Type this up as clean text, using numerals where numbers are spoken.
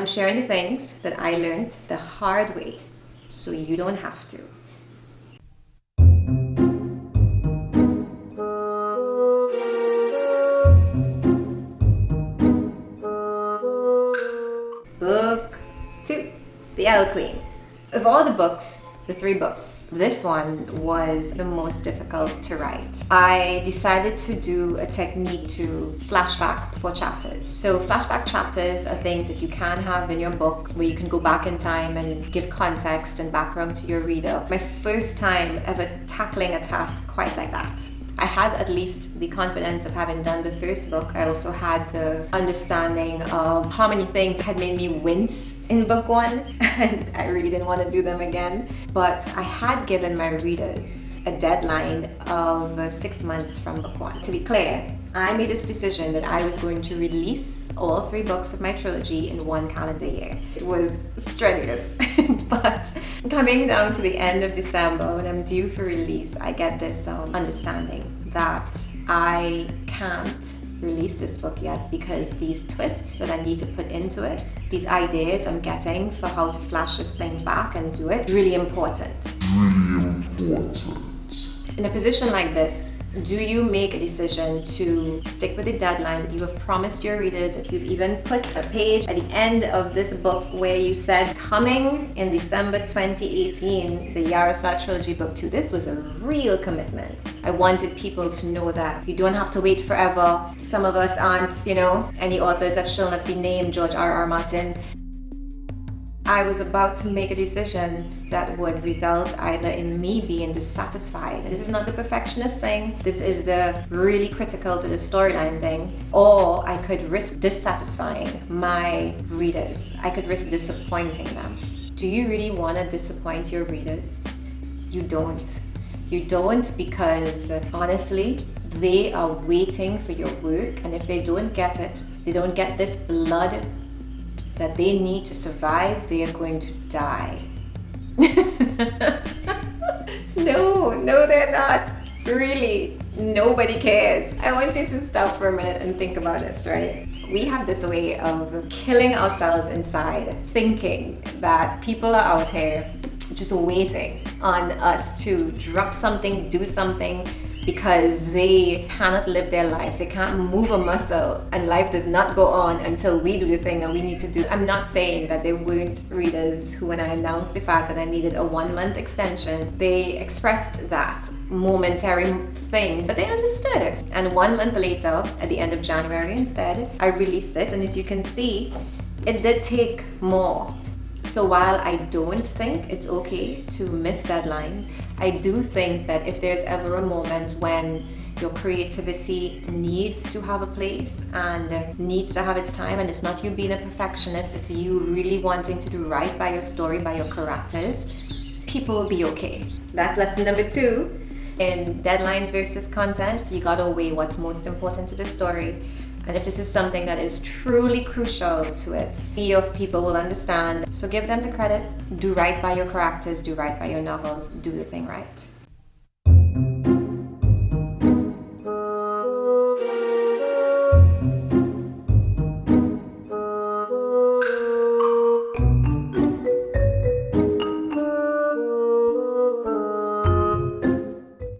I'm sharing the things that I learned the hard way so you don't have to. Book 2, The Eld Queen. Of all the books, the 3 books, this one was the most difficult to write. I decided to do a technique to flashback for chapters. So flashback chapters are things that you can have in your book where you can go back in time and give context and background to your reader. My first time ever tackling a task quite like that. I had at least the confidence of having done the first book. I also had the understanding of how many things had made me wince in book 1, and I really didn't want to do them again. But I had given my readers a deadline of 6 months from book 1. To be clear, I made this decision that I was going to release all 3 books of my trilogy in 1 calendar year. It was strenuous, but coming down to the end of December when I'm due for release, I get this understanding that I can't release this book yet because these twists that I need to put into it, these ideas I'm getting for how to flash this thing back and do it, really important. In a position like this, do you make a decision to stick with the deadline that you have promised your readers? If you've even put a page at the end of this book where you said, coming in December 2018, the YaraStar Trilogy Book 2, this was a real commitment. I wanted people to know that you don't have to wait forever. Some of us aren't, any authors that shall not be named, George R.R. Martin. I was about to make a decision that would result either in me being dissatisfied. This is not the perfectionist thing. This is the really critical to the storyline thing. Or I could risk dissatisfying my readers. I could risk disappointing them. Do you really want to disappoint your readers? You don't. You don't, because honestly, they are waiting for your work, and if they don't get it, they don't get this blood that they need to survive, they are going to die. No, they're not. Really, nobody cares. I want you to stop for a minute and think about this, right? We have this way of killing ourselves inside, thinking that people are out here just waiting on us to drop something, do something, because they cannot live their lives. They can't move a muscle, and life does not go on until we do the thing that we need to do. I'm not saying that there weren't readers who, when I announced the fact that I needed a 1-month extension, they expressed that momentary thing, but they understood it. And 1 month later, at the end of January instead, I released it, and as you can see, it did take more. So while I don't think it's okay to miss deadlines, I do think that if there's ever a moment when your creativity needs to have a place and needs to have its time, and it's not you being a perfectionist, it's you really wanting to do right by your story, by your characters, people will be okay. That's lesson number 2. In deadlines versus content, you gotta weigh what's most important to the story. And if this is something that is truly crucial to it, your people will understand. So give them the credit. Do right by your characters, do right by your novels, do the thing right.